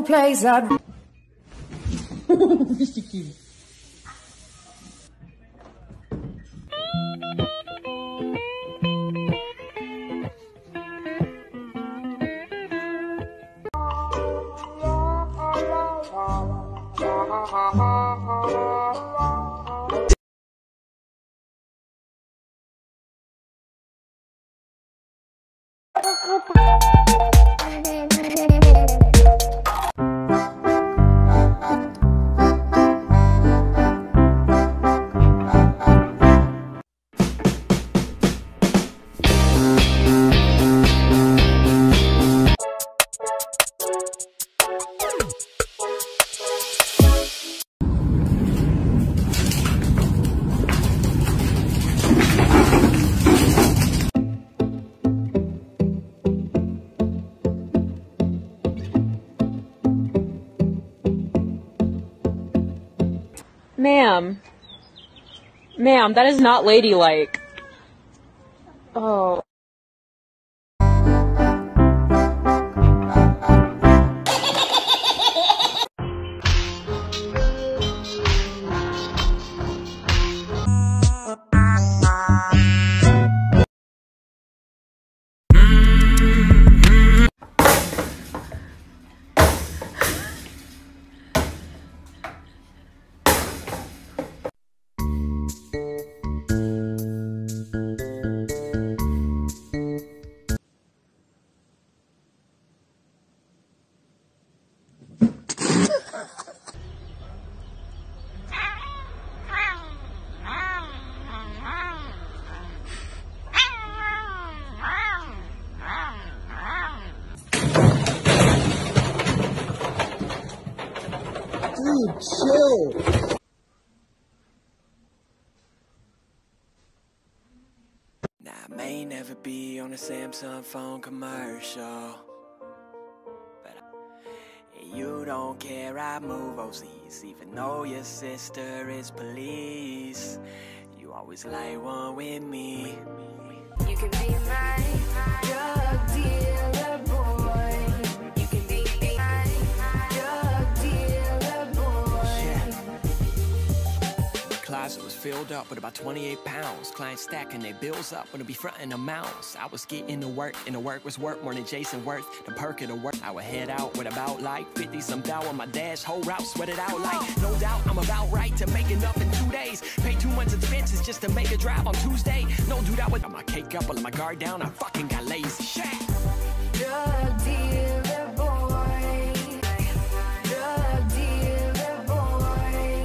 place I'd... Richtig cute. Ma'am, that is not ladylike. Oh. Dude, chill. Now, I may never be on a Samsung phone commercial, but you don't care, I move overseas, even though your sister is police. You always like one with me. You can be my drug dealer boy. You can be my drug dealer boy. My closet was filled up with about 28 pounds. Clients stacking their bills up when it be fronting amounts. I was getting to work, and the work was worth more than Jason worth. The perk of the work, I would head out with about like 50-some thou on my dash. Whole route sweat it out like, no doubt I'm about right to make enough in 2 days. Pay 2 months expenses just to make a drive on Tuesday. No dude, I would my cake up, I let my guard down. I fucking got lazy. Shit. Drug dealer boy. Drug dealer boy.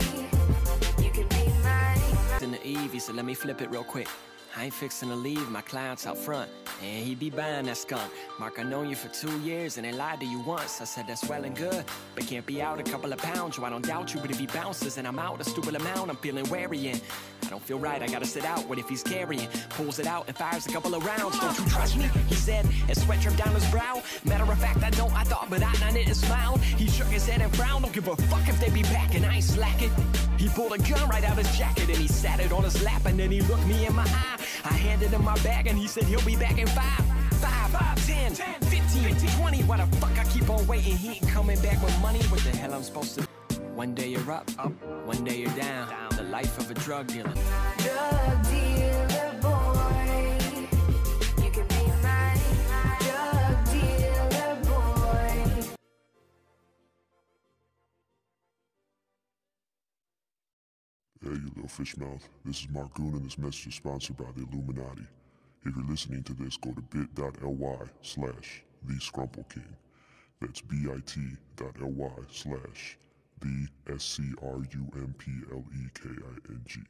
You can be my. In the Evie, so let me flip it real quick. I ain't fixing to leave my clients out front, and he be buying that skunk. Mark, I known you for 2 years, and they lied to you once. I said that's well and good, but can't be out a couple of pounds. Yo, I don't doubt you, but if he bounces and I'm out a stupid amount, I'm feeling wary and I don't feel right. I gotta sit out. What if he's carrying? Pulls it out and fires a couple of rounds. Don't you trust me? He said, and sweat dripped down his brow. Matter of fact, I don't. I thought, but I didn't smile. He shook his head and frowned. Don't give a fuck if they be back, and I ain't slacking. He pulled a gun right out his jacket and he sat it on his lap, and then he looked me in my eye. I handed him my bag and he said he'll be back in 5, 10, 15, 20. Why the fuck I keep on waiting? He ain't coming back with money. What the hell I'm supposed to? One day you're up, one day you're down. The life of a drug dealer. Drug dealer boy. You can be my drug dealer boy. Hey, you little fish mouth. This is Margoon, and this message is sponsored by the Illuminati. If you're listening to this, go to bit.ly/TheScrumpleKing. That's bit.ly/TheScrumpleKing.